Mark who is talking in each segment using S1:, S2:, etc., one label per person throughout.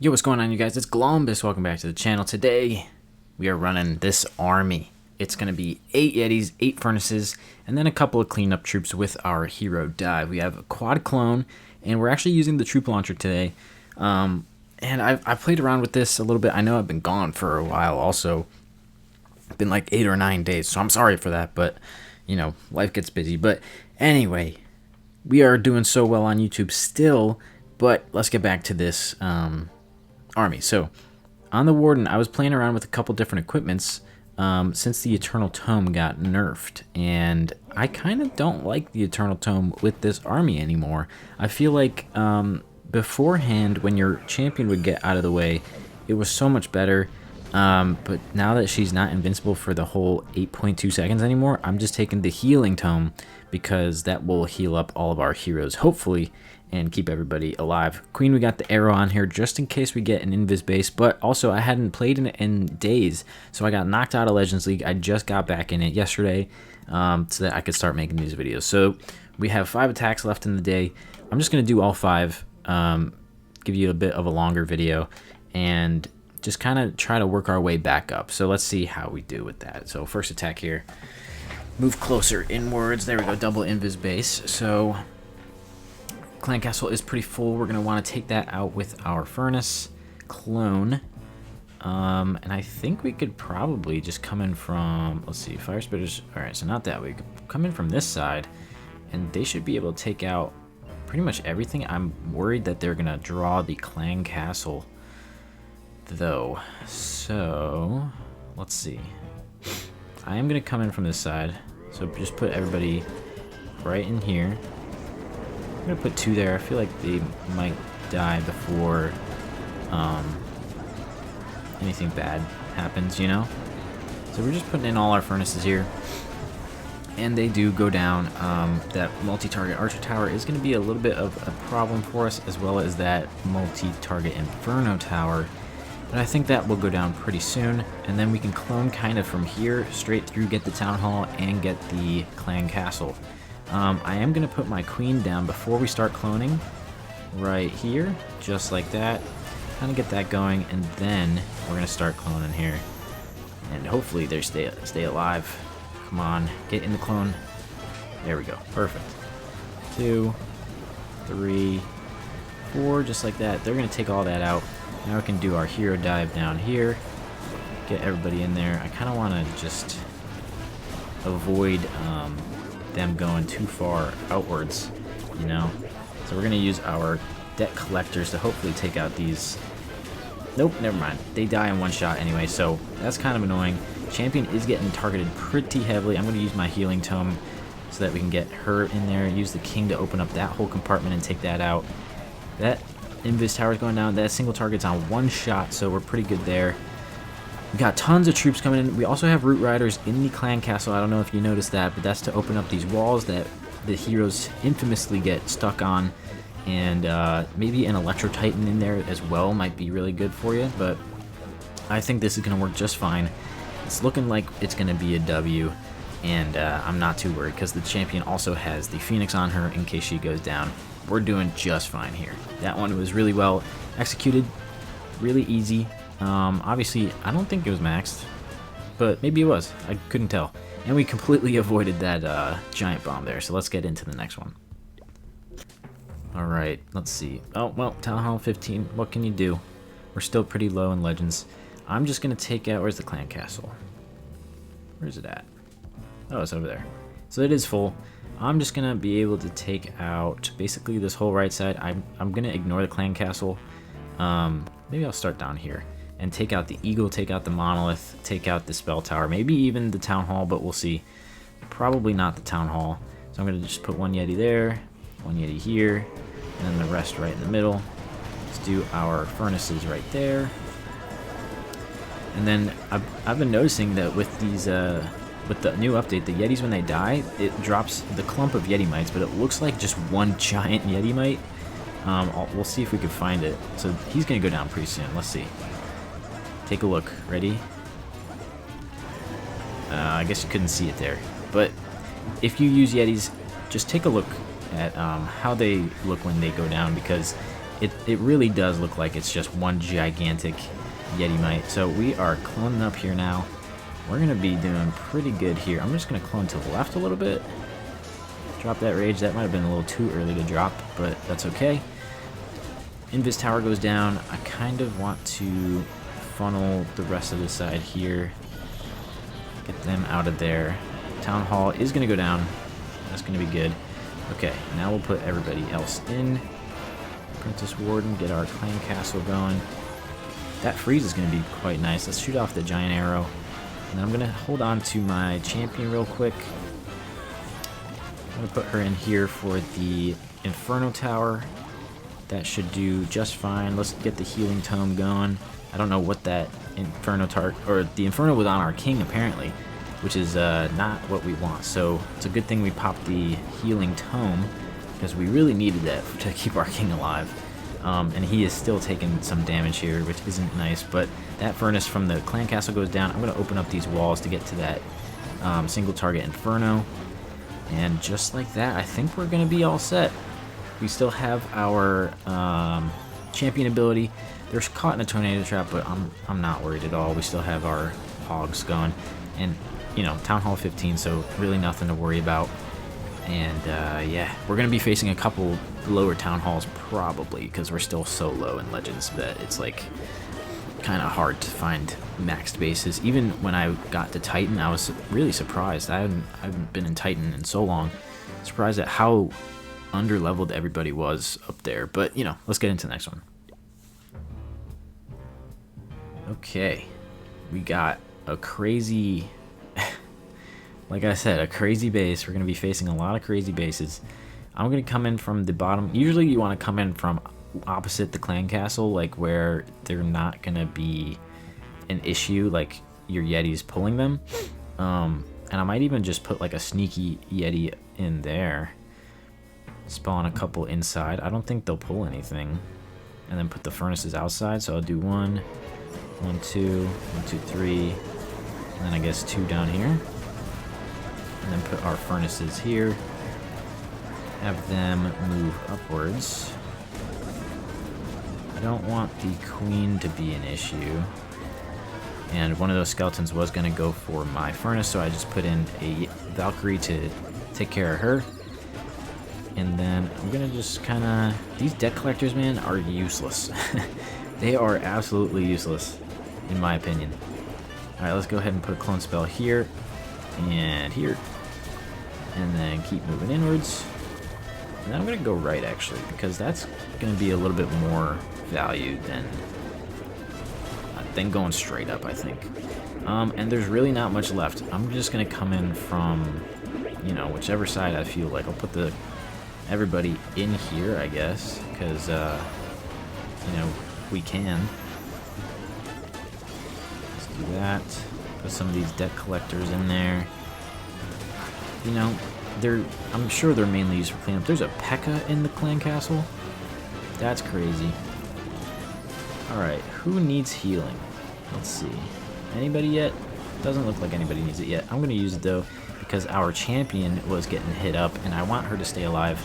S1: Yo, what's going on, you guys? It's Columbus. Welcome back to the channel. Today, we are running this army. It's going to be 8 Yetis, 8 Furnaces, and then a couple of cleanup troops with our hero dive. We have a quad clone, and we're actually using the troop launcher today. And I've played around with this a little bit. I know I've been gone for a while also. It's been like 8 or 9 days, so I'm sorry for that, but, you know, life gets busy. But anyway, we are doing so well on YouTube still, but let's get back to this army. So on the Warden, I was playing around with a couple different equipments since the Eternal Tome got nerfed, and I kind of don't like the Eternal Tome with this army anymore. I feel like beforehand, when your champion would get out of the way, it was so much better, but now that she's not invincible for the whole 8.2 seconds anymore, I'm just taking the Healing Tome because that will heal up all of our heroes, hopefully, and keep everybody alive. Queen, we got the arrow on here just in case we get an invis base, but also I hadn't played in it in days, so I got knocked out of Legends League. I just got back in it yesterday so that I could start making these videos. So we have 5 attacks left in the day. I'm just going to do all 5, give you a bit of a longer video, and just kind of try to work our way back up. So let's see how we do with that. So first attack here. Move closer inwards. There we go, double invis base. So Clan Castle is pretty full. We're going to want to take that out with our Furnace Clone. And I think we could probably just come in from, let's see, Fire Spitters. Alright, so not that way. We could come in from this side, and they should be able to take out pretty much everything. I'm worried that they're going to draw the Clan Castle, though. So, let's see. I am going to come in from this side. So just put everybody right in here. I'm going to put 2 there. I feel like they might die before anything bad happens, you know? So we're just putting in all our furnaces here. And they do go down. That multi-target Archer Tower is going to be a little bit of a problem for us, as well as that multi-target Inferno Tower. But I think that will go down pretty soon. And then we can clone kind of from here, straight through, get the Town Hall, and get the Clan Castle. I am going to put my Queen down before we start cloning, right here, just like that. Kind of get that going, and then we're going to start cloning here. And hopefully they stay alive. Come on, get in the clone. There we go, perfect. 2, 3, 4, just like that. They're going to take all that out. Now we can do our hero dive down here. Get everybody in there. I kind of want to just avoid them going too far outwards, you know. So we're going to use our debt collectors to hopefully take out these. Nope, never mind. They die in one shot anyway, so that's kind of annoying. Champion is getting targeted pretty heavily. I'm going to use my Healing Tome so that we can get her in there. Use the King to open up that whole compartment and take that out. That Invis Tower is going down. That single target's on 1 shot, so we're pretty good there. We got tons of troops coming in. We also have Root Riders in the Clan Castle. I don't know if you noticed that, but that's to open up these walls that the heroes infamously get stuck on. And maybe an Electro Titan in there as well might be really good for you, but I think this is going to work just fine. It's looking like it's going to be a W, and I'm not too worried because the champion also has the Phoenix on her in case she goes down. We're doing just fine here. That one was really well executed, really easy. Obviously, I don't think it was maxed, but maybe it was. I couldn't tell. And we completely avoided that giant bomb there, so let's get into the next one. Alright, let's see. Oh, well, Town Hall 15, what can you do? We're still pretty low in Legends. I'm just going to take out... Where's the Clan Castle? Where's it at? Oh, it's over there. So it is full. I'm just going to be able to take out basically this whole right side. I'm going to ignore the Clan Castle. Maybe I'll start down here and take out the Eagle, take out the Monolith, take out the Spell Tower, maybe even the Town Hall, but we'll see. Probably not the Town Hall. So I'm going to just put 1 Yeti there, 1 Yeti here, and then the rest right in the middle. Let's do our furnaces right there. And then I've been noticing that with these with the new update, the Yetis, when they die, it drops the clump of Yeti mites, but it looks like just one giant Yeti mite. We'll see if we can find it. So he's gonna go down pretty soon. Let's see. Take a look. Ready? I guess you couldn't see it there, but if you use Yetis, just take a look at how they look when they go down, because it really does look like it's just one gigantic Yeti-mite. So we are cloning up here now. We're going to be doing pretty good here. I'm just going to clone to the left a little bit. Drop that rage. That might have been a little too early to drop, but that's okay. Invis tower goes down. I kind of want to funnel the rest of the side here. Get them out of there. Town hall is going to go down. That's going to be good. Okay, now we'll put everybody else in. Apprentice Warden, get our clan castle going. That freeze is going to be quite nice. Let's shoot off the giant arrow. And then I'm going to hold on to my champion real quick. I'm going to put her in here for the Inferno Tower. That should do just fine. Let's get the healing tome going. I don't know what that Inferno or the Inferno was on our king apparently, which is not what we want. So it's a good thing we popped the healing tome because we really needed that to keep our king alive. And he is still taking some damage here, which isn't nice. But that furnace from the clan castle goes down. I'm going to open up these walls to get to that single target Inferno. And just like that, I think we're going to be all set. We still have our champion ability. They're caught in a tornado trap, but I'm not worried at all. We still have our hogs going. And, you know, Town Hall 15, so really nothing to worry about. And, yeah, we're going to be facing a couple lower Town Halls probably, because we're still so low in Legends that it's, like, kind of hard to find maxed bases. Even when I got to Titan, I was really surprised. I haven't been in Titan in so long. Surprised at how under-leveled everybody was up there. But, you know, let's get into the next one. Okay. We got a crazy... like I said, a crazy base. We're going to be facing a lot of crazy bases. I'm going to come in from the bottom. Usually you want to come in from opposite the clan castle, like where they're not going to be an issue, like your Yetis pulling them. And I might even just put like a sneaky Yeti in there. Spawn a couple inside. I don't think they'll pull anything. And then put the furnaces outside. So I'll do 1, 1, 2, 1, 2, 3. And then I guess 2 down here. And then put our furnaces here. Have them move upwards. I don't want the queen to be an issue. And one of those skeletons was going to go for my furnace, so I just put in a Valkyrie to take care of her. And then I'm going to just kind of... These deck collectors, man, are useless. They are absolutely useless, in my opinion. Alright, let's go ahead and put a clone spell here. And here. And then keep moving inwards. And then I'm going to go right, actually, because that's going to be a little bit more value than going straight up, I think. And there's really not much left. I'm just going to come in from, you know, whichever side I feel like. I'll put everybody in here, I guess, because, you know, we can. Let's do that. Put some of these deck collectors in there. You know, I'm sure they're mainly used for cleanup. There's a P.E.K.K.A. in the clan castle. That's crazy. Alright, who needs healing? Let's see. Anybody yet? Doesn't look like anybody needs it yet. I'm going to use it, though, because our champion was getting hit up, and I want her to stay alive.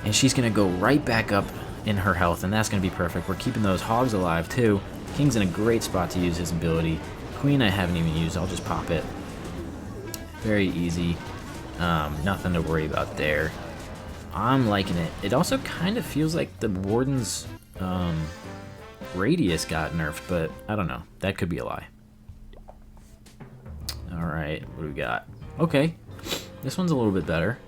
S1: And she's going to go right back up in her health, and that's going to be perfect. We're keeping those hogs alive, too. King's in a great spot to use his ability. Queen I haven't even used. I'll just pop it. Very easy. Nothing to worry about there. I'm liking it. It also kind of feels like the Warden's radius got nerfed, but I don't know. That could be a lie. Alright, what do we got? Okay. This one's a little bit better.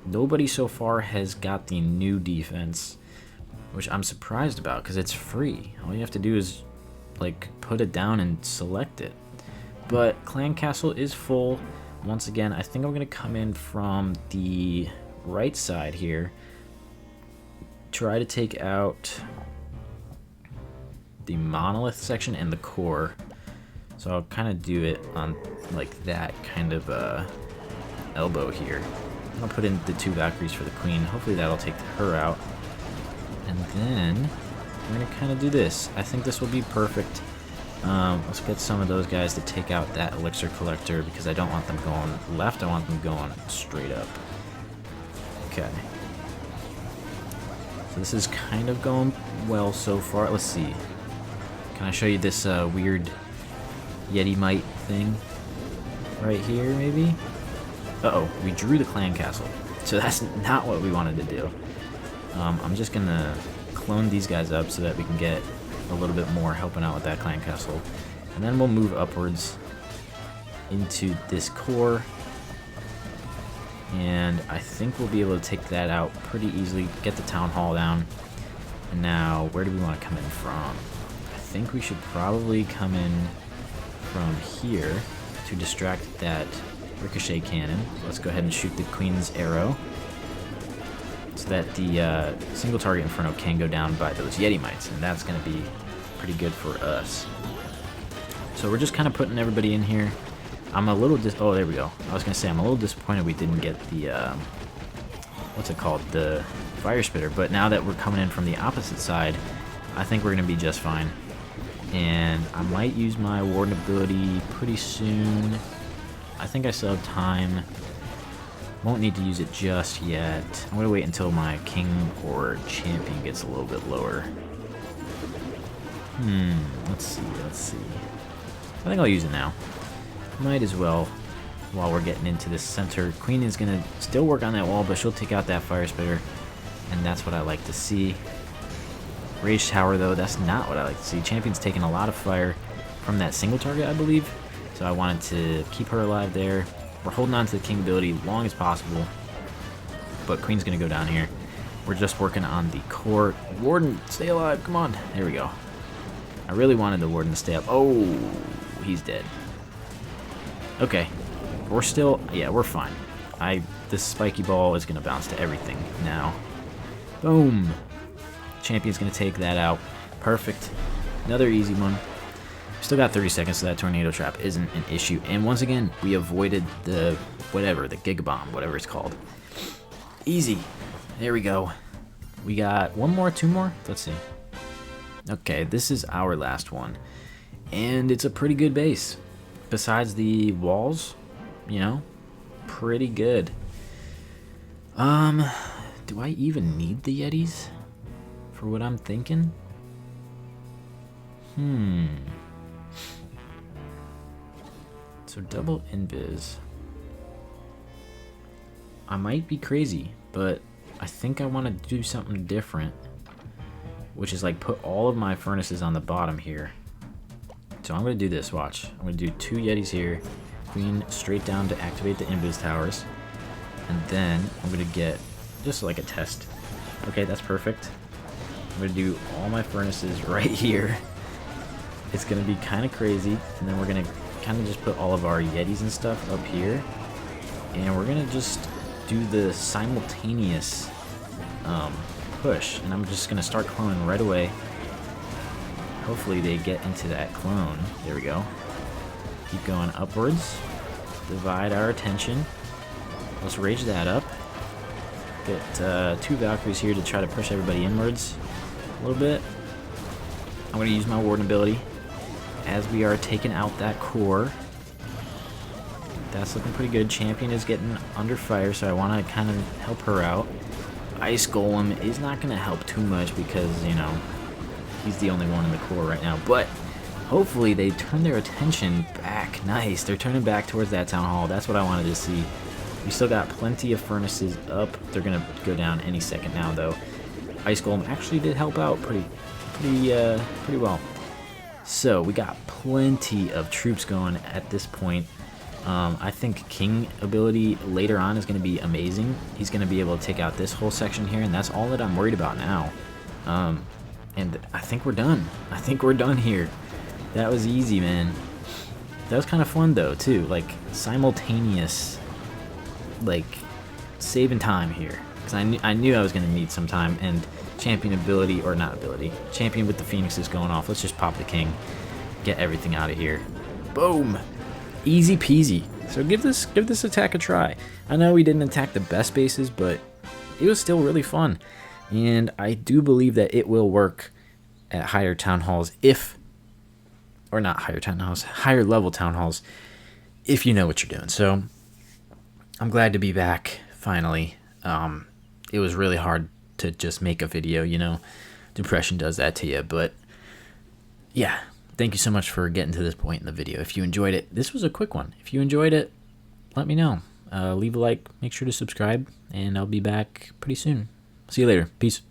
S1: Nobody so far has got the new defense, which I'm surprised about because it's free. All you have to do is like put it down and select it. But Clan Castle is full. Once again, I think I'm going to come in from the right side here. Try to take out the monolith section and the core. So I'll kind of do it on like that kind of elbow here. I'll put in the 2 Valkyries for the queen. Hopefully that'll take her out. And then we're going to kind of do this. I think this will be perfect. Let's get some of those guys to take out that elixir collector because I don't want them going left. I want them going straight up. Okay. So this is kind of going well so far. Let's see. Can I show you this weird Yeti Mite thing? Right here, maybe? Uh-oh, we drew the clan castle. So that's not what we wanted to do. I'm just going to clone these guys up so that we can get a little bit more helping out with that clan castle. And then we'll move upwards into this core. And I think we'll be able to take that out pretty easily, get the town hall down. And now, where do we want to come in from? I think we should probably come in from here to distract that ricochet cannon. Let's go ahead and shoot the queen's arrow so that the single target inferno can go down by those Yeti mites, and that's going to be pretty good for us. So we're just kind of putting everybody in here. I'm a little oh, there we go. I was going to say I'm a little disappointed we didn't get the what's it called, the fire spitter, but now that we're coming in from the opposite side, I think we're going to be just fine. And I might use my warden ability pretty soon. I think I still have time. Won't need to use it just yet. I'm going to wait until my king or champion gets a little bit lower. Let's see. I think I'll use it now. Might as well while we're getting into this center. Queen is going to still work on that wall, but she'll take out that fire spitter, and that's what I like to see. Rage tower, though, that's not what I like to see. Champion's taking a lot of fire from that single target, I believe, so I wanted to keep her alive there. We're holding on to the king ability as long as possible, but Queen's going to go down here. We're just working on the core. Warden, stay alive, come on. There we go. I really wanted the warden to stay up. Oh, he's dead. Okay, we're still, yeah, we're fine. This spiky ball is going to bounce to everything now. Boom. Champion's going to take that out. Perfect. Another easy one. Still got 30 seconds, so that tornado trap isn't an issue. And once again, we avoided the whatever, the gigabomb, whatever it's called. Easy. There we go. We got one more, two more? Let's see. Okay, this is our last one. And it's a pretty good base. Besides the walls, you know, pretty good. Do I even need the Yetis for what I'm thinking? So double invis. I might be crazy, but I think I want to do something different, which is like put all of my furnaces on the bottom here. So I'm going to do this, watch. I'm going to do 2 Yetis here, Queen straight down to activate the invis towers, and then I'm going to get just like a test. Okay, that's perfect. I'm going to do all my furnaces right here. It's going to be kind of crazy, and then we're going to kind of just put all of our Yetis and stuff up here, and we're going to just do the simultaneous push, and I'm just going to start cloning right away. Hopefully they get into that clone. There we go. Keep going upwards. Divide our attention. Let's rage that up. Get 2 Valkyries here to try to push everybody inwards a little bit. I'm going to use my warden ability as we are taking out that core. That's looking pretty good. Champion is getting under fire, so I want to kind of help her out. Ice Golem is not going to help too much because, you know, he's the only one in the core right now, but hopefully they turn their attention back. Nice, they're turning back towards that town hall. That's what I wanted to see. We still got plenty of furnaces up. They're gonna go down any second now, though. Ice Golem actually did help out pretty well. So we got plenty of troops going at this point. I think King ability later on is going to be amazing. He's going to be able to take out this whole section here, and that's all that I'm worried about now. And I think we're done. I think we're done here. That was easy, man. That was kind of fun, though, too. Like, simultaneous, like, saving time here. Because I knew I was going to need some time, and champion ability, or not ability, champion with the phoenixes going off. Let's just pop the king. Get everything out of here. Boom! Easy peasy. So give this attack a try. I know we didn't attack the best bases, but it was still really fun. And I do believe that it will work at higher town halls higher level town halls, if you know what you're doing. So I'm glad to be back, finally. It was really hard to just make a video, you know. Depression does that to you. But yeah, thank you so much for getting to this point in the video. If you enjoyed it, this was a quick one. If you enjoyed it, let me know. Leave a like, make sure to subscribe, and I'll be back pretty soon. See you later. Peace.